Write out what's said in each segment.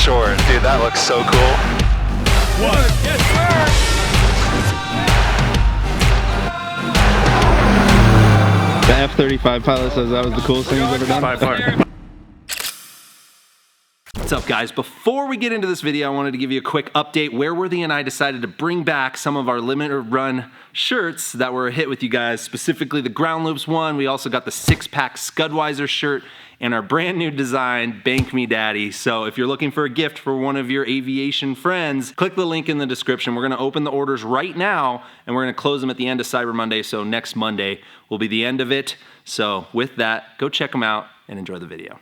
short. Dude, that looks so cool. What? Yes, sir! The F-35 pilot says that was the coolest thing he's ever done. By far. What's up, guys? Before we get into this video, I wanted to give you a quick update. Wereworthy and I decided to bring back some of our limited run shirts that were a hit with you guys, specifically the Ground Loops one. We also got the 6-pack Scudweiser shirt and our brand new design, Bank Me Daddy. So if you're looking for a gift for one of your aviation friends, click the link in the description. We're gonna open the orders right now and we're gonna close them at the end of Cyber Monday. So next Monday will be the end of it. So with that, go check them out and enjoy the video.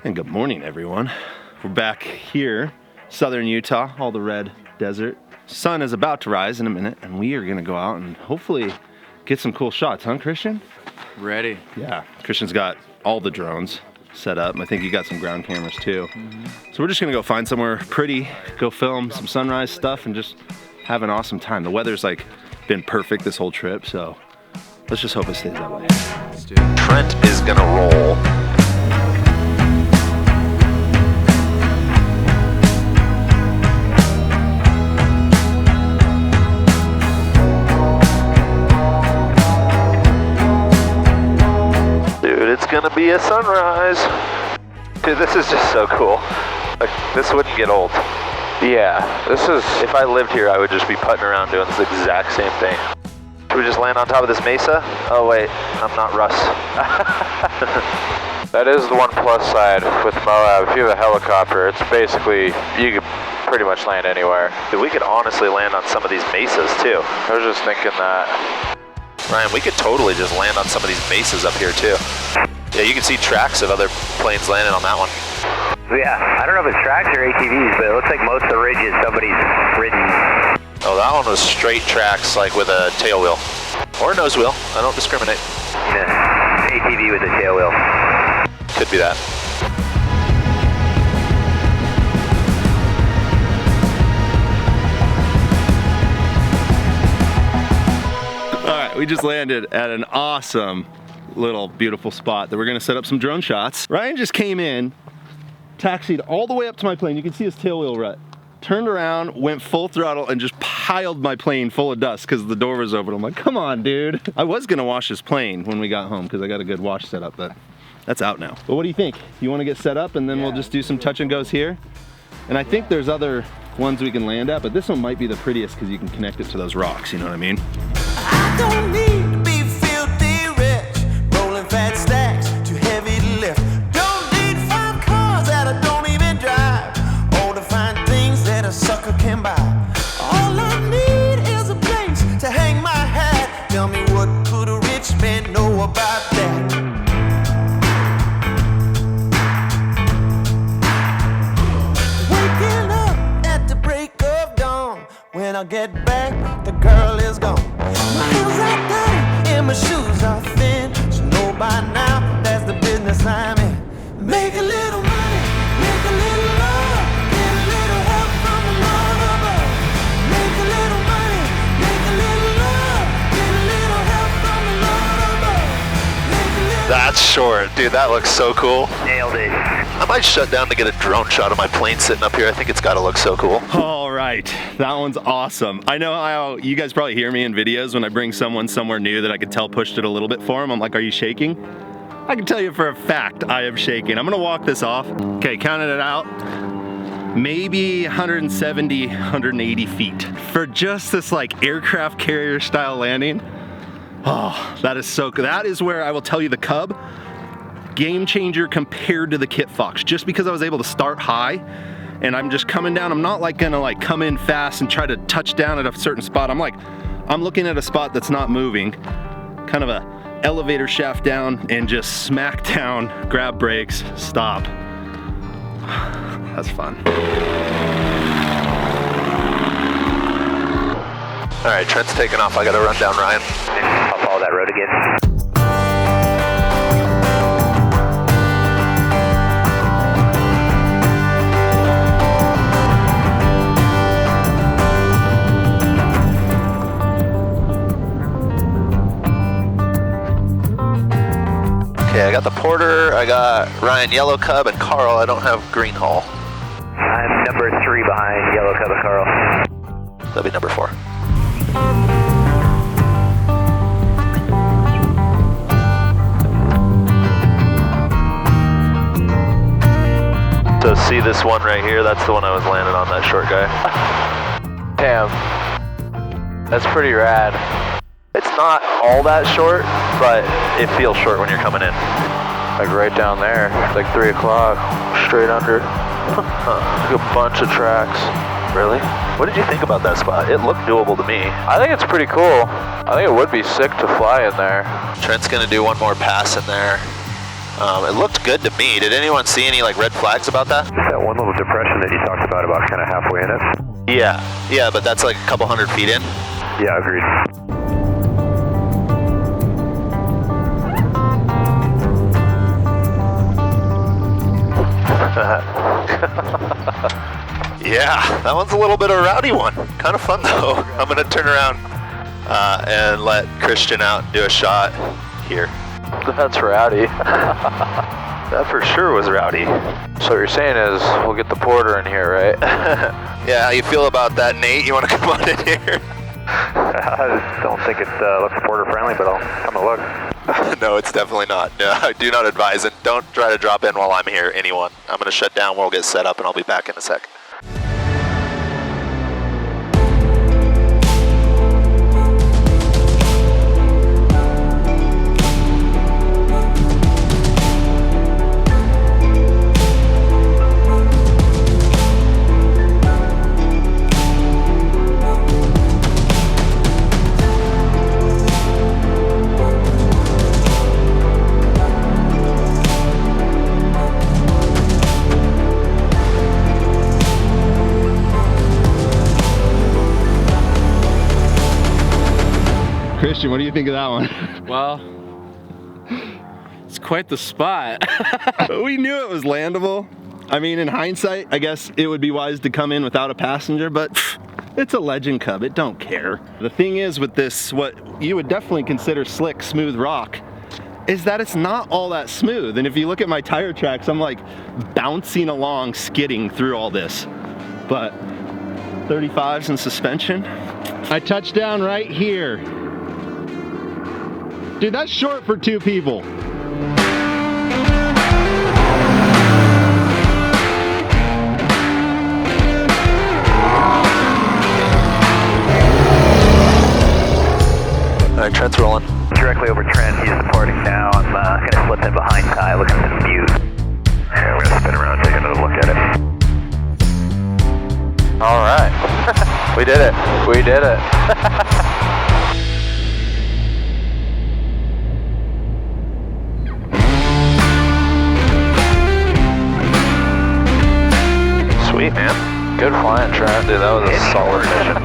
And good morning, everyone. We're back here, southern Utah, all the red desert. Sun is about to rise in a minute, and we are gonna go out and hopefully get some cool shots, huh, Christian? Ready. Yeah, Christian's got all the drones set up. I think you got some ground cameras too. So we're just gonna go find somewhere pretty, go film some sunrise stuff, and just have an awesome time. The weather's like been perfect this whole trip, so let's just hope it stays that way. Let's do it. Trent is gonna roll. It's gonna be a sunrise. Dude, this is just so cool. Like, this wouldn't get old. Yeah, this is, if I lived here, I would just be putting around doing this exact same thing. Should we just land on top of this mesa? Oh wait, I'm not Russ. That is the one plus side with Moab. If you have a helicopter, it's basically, you could pretty much land anywhere. Dude, we could honestly land on some of these mesas too. I was just thinking that. Ryan, we could totally just land on some of these mesas up here too. Yeah, you can see tracks of other planes landing on that one. Yeah, I don't know if it's tracks or ATVs, but it looks like most of the ridges somebody's ridden. Oh, that one was straight tracks, like with a tail wheel. Or a nose wheel, I don't discriminate. Yeah, ATV with a tail wheel. Could be that. We just landed at an awesome little beautiful spot that we're gonna set up some drone shots. Ryan just came in, taxied all the way up to my plane. You can see his tail wheel rut. Turned around, went full throttle, and just piled my plane full of dust because the door was open. I'm like, come on, dude. I was gonna wash his plane when we got home because I got a good wash set up, but that's out now. But what do you think? You wanna get set up and then we'll just do some touch and goes here? And I think there's other ones we can land at, but this one might be the prettiest because you can connect it to those rocks, you know what I mean? Don't need to be filthy rich, rolling fat stacks, too heavy to lift. Don't need 5 cars that I don't even drive, all the fine things that a sucker can buy. All I need is a place to hang my hat. Tell me, what could a rich man know about that? Waking up at the break of dawn, when I get back, the girl is gone. My heels are dirty and my shoes are thin. She know by now that's the business I'm in. Make a little money, make a little love, get a little help from the Lord above. Make a little money, make a little love, get a little help from the Lord above. Make a little. That's short. Dude, that looks so cool. Nailed it. I might shut down to get a drone shot of my plane sitting up here. I think it's gotta look so cool. All right, that one's awesome. I know how you guys probably hear me in videos when I bring someone somewhere new that I could tell pushed it a little bit for them. I'm like, are you shaking? I can tell you for a fact I am shaking. I'm gonna walk this off. Okay, counting it out. Maybe 170, 180 feet. For just this like aircraft carrier style landing. Oh, that is so good. That is where I will tell you the Cub, game changer compared to the Kit Fox. Just because I was able to start high and I'm just coming down, I'm not like gonna like come in fast and try to touch down at a certain spot. I'm looking at a spot that's not moving, kind of a elevator shaft down and just smack down, grab brakes, stop. That's fun. All right, Trent's taking off. I gotta run down Ryan. I'll follow that road again. Okay, I got the Porter, I got Ryan Yellow Cub, and Carl, I don't have Green Hall. I'm number 3 behind Yellow Cub Carl. That'll be number 4. So see this one right here? That's the one I was landing on, that short guy. Damn. That's pretty rad. It's not all that short, but it feels short when you're coming in. Like right down there. It's like 3 o'clock. Straight under. Like a bunch of tracks. Really? What did you think about that spot? It looked doable to me. I think it's pretty cool. I think it would be sick to fly in there. Trent's gonna do one more pass in there. It looked good to me. Did anyone see any like red flags about that? That one little depression that you talked about kind of halfway in it? Yeah, but that's like a couple hundred feet in. Yeah, agreed. Yeah, that one's a little bit of a rowdy one. Kind of fun though. I'm gonna turn around and let Christian out and do a shot here. That's rowdy. That for sure was rowdy. So what you're saying is we'll get the porter in here, right? Yeah, how you feel about that, Nate? You want to come on in here? I don't think it looks porter friendly, but I'll come and look. No, it's definitely not. No, I do not advise it. Don't try to drop in while I'm here, anyone. I'm gonna shut down, we'll get set up, and I'll be back in a sec. Christian, what do you think of that one? Well, it's quite the spot. We knew it was landable. I mean, in hindsight, I guess it would be wise to come in without a passenger, but it's a Legend Cub, it don't care. The thing is with this, what you would definitely consider slick, smooth rock, is that it's not all that smooth. And if you look at my tire tracks, I'm like bouncing along, skidding through all this. But 35s and suspension. I touched down right here. Dude, that's short for 2 people. All right, Trent's rolling. Directly over Trent, he's departing now. I'm gonna slip in behind Ty, looking at the views. Yeah, we're gonna spin around and take another look at it. All right. We did it. We did it. Sweet, man. Good flying, Trent. Dude, that was a solid mission.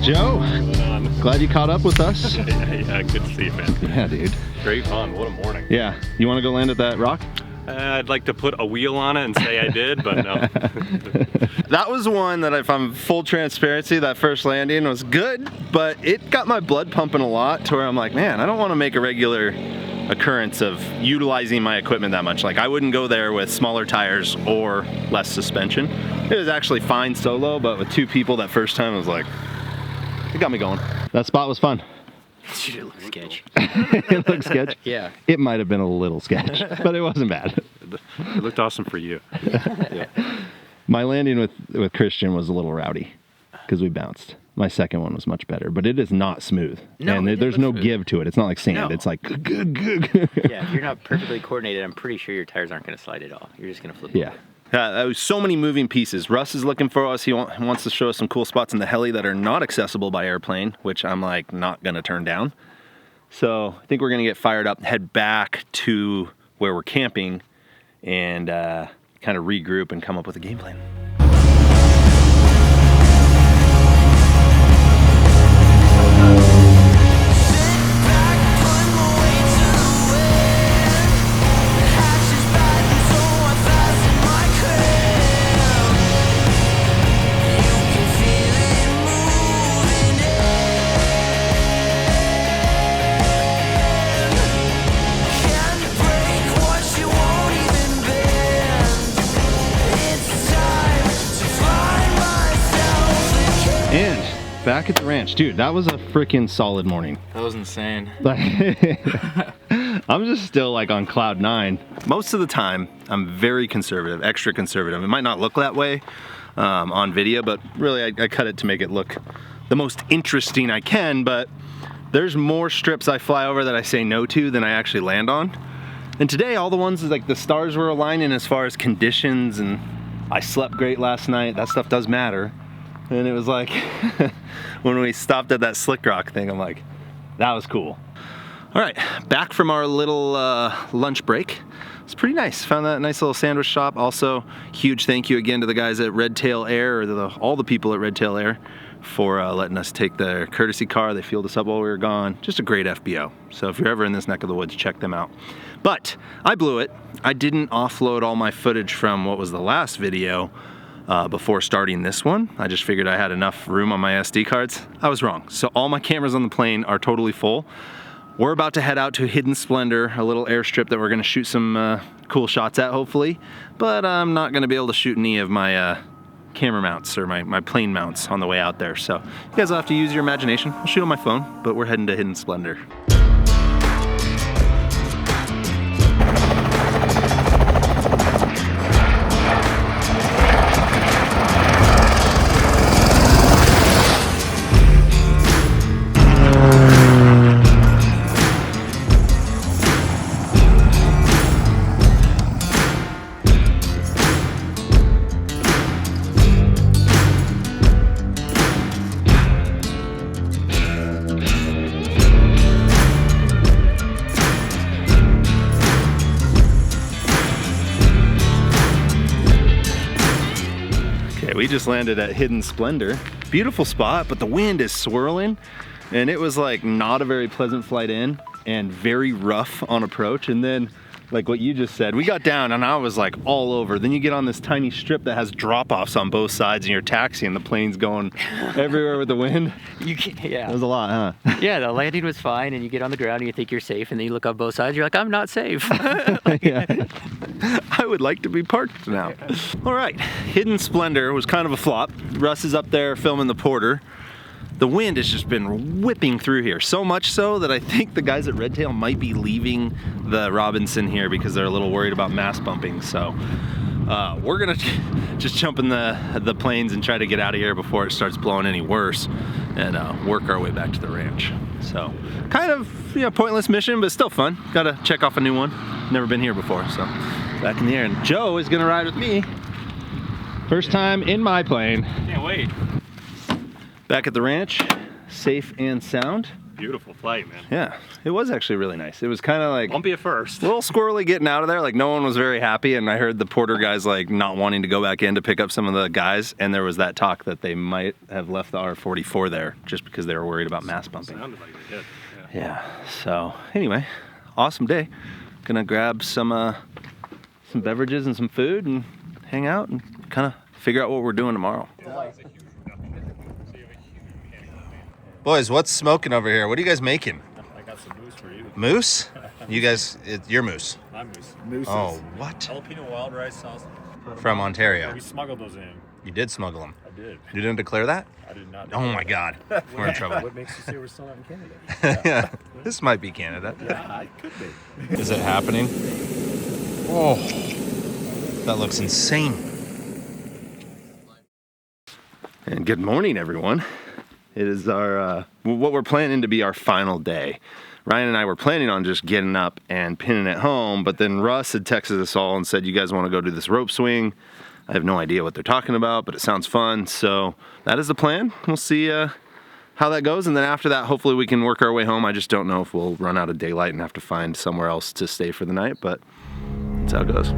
Joe, glad you caught up with us. Yeah, good to see you, man. Yeah, dude. Great fun. What a morning. Yeah, you want to go land at that rock? I'd like to put a wheel on it and say I did, but no. That was one that, if I'm full transparency, that first landing was good, but it got my blood pumping a lot to where I'm like, man, I don't want to make a regular occurrence of utilizing my equipment that much. Like, I wouldn't go there with smaller tires or less suspension. It was actually fine solo, but with 2 people that first time, I was like, it got me going. That spot was fun. It looked sketch. It looked sketch? Yeah. It might have been a little sketch, but it wasn't bad. It looked awesome for you. Yeah. My landing with Christian was a little rowdy because we bounced. My second one was much better, but it is not smooth. No, and there's no give to it. It's not like sand. No. It's like good. Yeah, if you're not perfectly coordinated, I'm pretty sure your tires aren't going to slide at all. You're just going to flip Yeah. over. There was so many moving pieces. Russ is looking for us. He wants to show us some cool spots in the heli that are not accessible by airplane, which I'm like not going to turn down. So I think we're going to get fired up, head back to where we're camping, and kind of regroup and come up with a game plan. Sit back, put my weight back at the ranch. Dude, that was a freaking solid morning. That was insane. I'm just still like on cloud 9. Most of the time, I'm very conservative, extra conservative. It might not look that way on video, but really I cut it to make it look the most interesting I can, but there's more strips I fly over that I say no to than I actually land on. And today, all the ones, like the stars were aligning as far as conditions, and I slept great last night. That stuff does matter. And it was like, when we stopped at that Slick Rock thing, I'm like, that was cool. All right, back from our little lunch break. It's pretty nice. Found that nice little sandwich shop. Also, huge thank you again to the guys at Red Tail Air, or all the people at Red Tail Air, for letting us take their courtesy car. They fueled us up while we were gone. Just a great FBO. So if you're ever in this neck of the woods, check them out. But I blew it. I didn't offload all my footage from what was the last video before starting this one. I just figured I had enough room on my SD cards. I was wrong. So all my cameras on the plane are totally full. We're about to head out to Hidden Splendor, a little airstrip that we're gonna shoot some cool shots at, hopefully. But I'm not gonna be able to shoot any of my camera mounts or my plane mounts on the way out there. So you guys will have to use your imagination. I'll shoot on my phone, but we're heading to Hidden Splendor. We just landed at Hidden Splendor. Beautiful spot, but the wind is swirling, and it was like not a very pleasant flight in and very rough on approach. And then, like what you just said, we got down and I was like all over. Then you get on this tiny strip that has drop-offs on both sides, and you're taxiing, the plane's going everywhere with the wind. Yeah. That was a lot, huh? Yeah, the landing was fine, and you get on the ground and you think you're safe, and then you look on both sides, you're like, I'm not safe. Yeah. I would like to be parked now. All right, Hidden Splendor was kind of a flop. Russ is up there filming the Porter. The wind has just been whipping through here, so much so that I think the guys at Red Tail might be leaving the Robinson here because they're a little worried about mass bumping. So we're gonna just jump in the planes and try to get out of here before it starts blowing any worse, and work our way back to the ranch. So kind of, pointless mission, but still fun. Gotta check off a new one. Never been here before, so back in the air. And Joe is gonna ride with me. First time in my plane. Can't wait. Back at the ranch, safe and sound. Beautiful flight, man. Yeah, it was actually really nice. It was kind of like Bumpy at first. a little squirrely getting out of there. Like no one was very happy, and I heard the Porter guys like not wanting to go back in to pick up some of the guys, and there was that talk that they might have left the R44 there just because they were worried about mass bumping. Sounded like they did. Yeah, so anyway, awesome day. Gonna grab some beverages and some food and hang out and kind of figure out what we're doing tomorrow. Boys, what's smoking over here? What are you guys making? I got some moose for you. Moose? You guys, your moose. My moose. Moose. Oh, what? Jalapeno wild rice sauce. From Ontario. We smuggled those in. You did smuggle them. I did. You didn't declare that? I did not. Oh my God, we're in trouble. What makes you say we're still not in Canada? Yeah, this might be Canada. Yeah, it could be. Is it happening? Oh, that looks insane. And good morning, everyone. It is our, what we're planning to be our final day. Ryan and I were planning on just getting up and pinning it home, but then Russ had texted us all and said, you guys want to go do this rope swing? I have no idea what they're talking about, but it sounds fun. So that is the plan. We'll see how that goes. And then after that, hopefully we can work our way home. I just don't know if we'll run out of daylight and have to find somewhere else to stay for the night, but that's how it goes.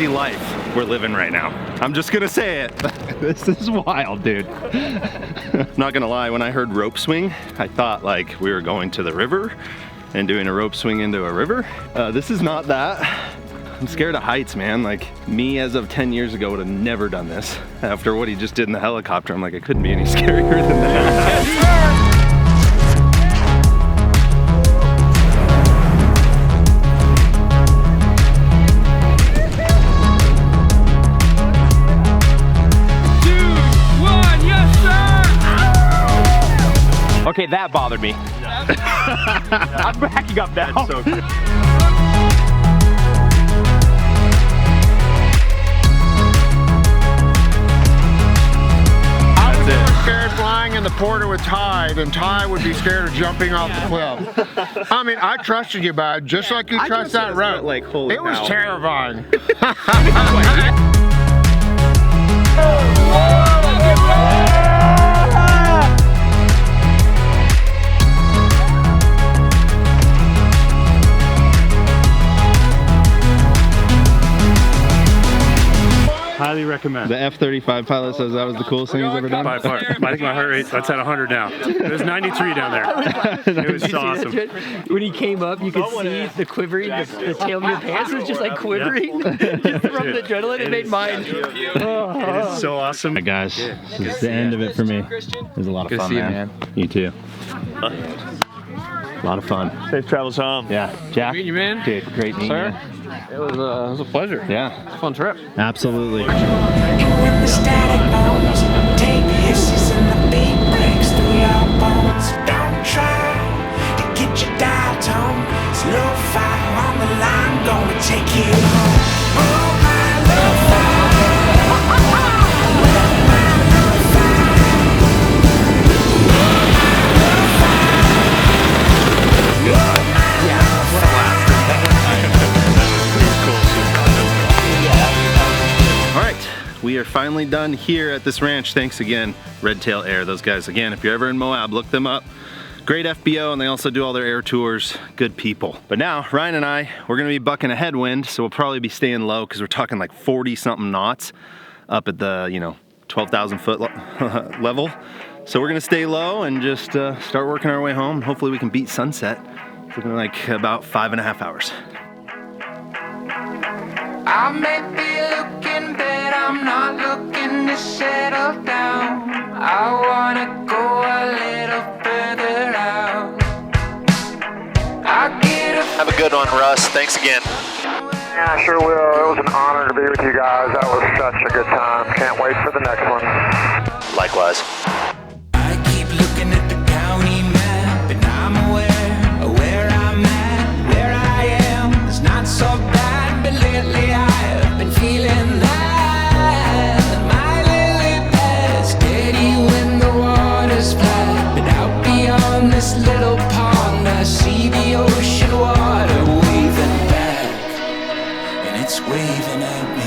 crazy life we're living right now. I'm just gonna say it. This is wild, dude. Not gonna lie, when I heard rope swing, I thought like we were going to the river and doing a rope swing into a river. This is not that. I'm scared of heights, man. Like, me as of 10 years ago would have never done this. After what he just did in the helicopter, I'm like, it couldn't be any scarier than that. Okay, that bothered me. I'm backing up now. That's so good. I was more scared flying in the Porter with Ty than Ty would be scared of jumping off the cliff. I mean, I trusted you, bud, just like you trust that rope. Like, holy it was cow. terrifying. Highly recommend. The F-35 pilot says that was the coolest thing he's ever done. By far. I think my heart rate, that's at 100 now. It was 93 down there. It was so awesome. When he came up, you could see the quivering, the tail of your pants was just like quivering. Just from the adrenaline, it made mine. It is so awesome. Alright guys, this is the end of it for me. It was a lot of fun, man. You too. A lot of fun. Safe travels home. Yeah. Jack? Meet you, man. Dude, great meeting you. It was a pleasure. Yeah. It's a fun trip. Absolutely. And when the static moans, take hisses and the beat breaks through your bones. Don't try to get your dial tone. Slow fire on the line, gonna take you home. Oh, my love fire. We are finally done here at this ranch. Thanks again, Red Tail Air. Those guys, again, if you're ever in Moab, look them up. Great FBO, and they also do all their air tours. Good people. But now, Ryan and I, we're gonna be bucking a headwind, so we'll probably be staying low because we're talking like 40-something knots up at the, 12,000 foot level. So we're gonna stay low and just start working our way home. Hopefully we can beat sunset. It's looking like about 5.5 hours. I may be looking, but I'm not looking to settle down. I wanna go a little further out. Have a good one, Russ. Thanks again. Yeah, I sure will. It was an honor to be with you guys. That was such a good time. Can't wait for the next one. Likewise. I keep looking at the county map, and I'm aware of where I'm at, where I am. It's not so bad, but lately I've been feeling that my lily pad steady when the water's flat. But out beyond this little pond, I see the ocean water waving back, and it's waving at me.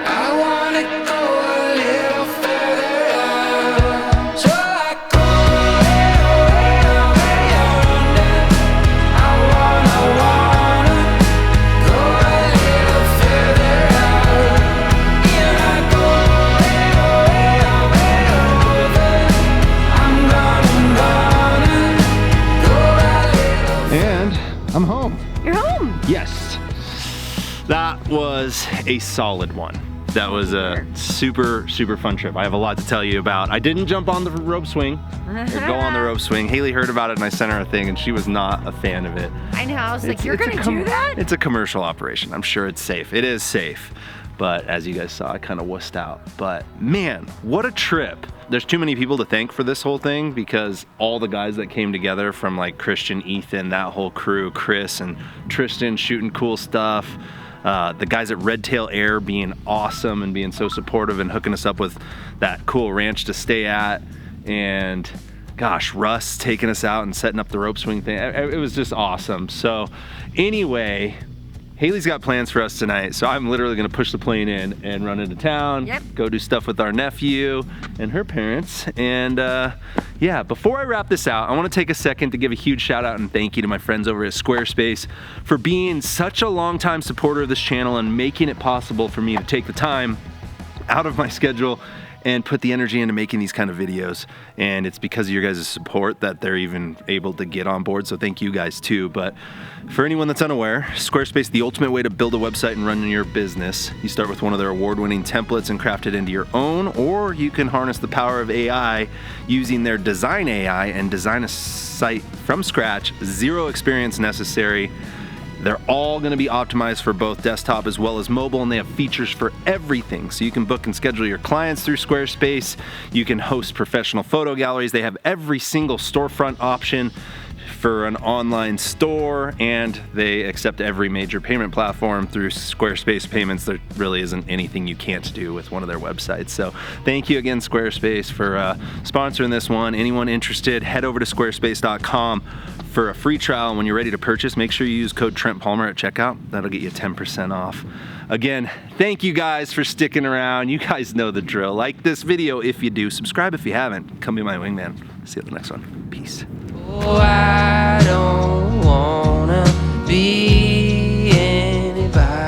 I wanna go a little further out, so I go way yonder. I wanna go a little further out, and I go way over. I'm gonna go a little. And I'm home. You're home. Yes. That was a solid one. That was a super, super fun trip. I have a lot to tell you about. I didn't jump on the rope swing or go on the rope swing. Haley heard about it and I sent her a thing and she was not a fan of it. I know. I was like, you're going to do that? It's a commercial operation. I'm sure it's safe. It is safe. But as you guys saw, I kind of wussed out. But man, what a trip. There's too many people to thank for this whole thing because all the guys that came together from like Christian, Ethan, that whole crew, Chris and Tristan shooting cool stuff. The guys at Red Tail Air being awesome and being so supportive and hooking us up with that cool ranch to stay at. And gosh, Russ taking us out and setting up the rope swing thing. It was just awesome. So anyway, Haley's got plans for us tonight, so I'm literally gonna push the plane in and run into town, go do stuff with our nephew and her parents. And yeah, before I wrap this out, I wanna take a second to give a huge shout out and thank you to my friends over at Squarespace for being such a long-time supporter of this channel and making it possible for me to take the time out of my schedule and put the energy into making these kind of videos. And it's because of your guys' support that they're even able to get on board, so thank you guys too. But for anyone that's unaware, Squarespace, the ultimate way to build a website and run your business. You start with one of their award-winning templates and craft it into your own, or you can harness the power of AI using their design AI and design a site from scratch, zero experience necessary. They're all gonna be optimized for both desktop as well as mobile, and they have features for everything. So you can book and schedule your clients through Squarespace. You can host professional photo galleries. They have every single storefront option for an online store, and they accept every major payment platform through Squarespace Payments. There really isn't anything you can't do with one of their websites. So thank you again, Squarespace, for sponsoring this one. Anyone interested, head over to squarespace.com for a free trial. And when you're ready to purchase, make sure you use code Trent Palmer at checkout. That'll get you 10% off. Again, thank you guys for sticking around. You guys know the drill. Like this video if you do. Subscribe if you haven't. Come be my wingman. See you at the next one. Peace. Oh, I don't wanna be anybody.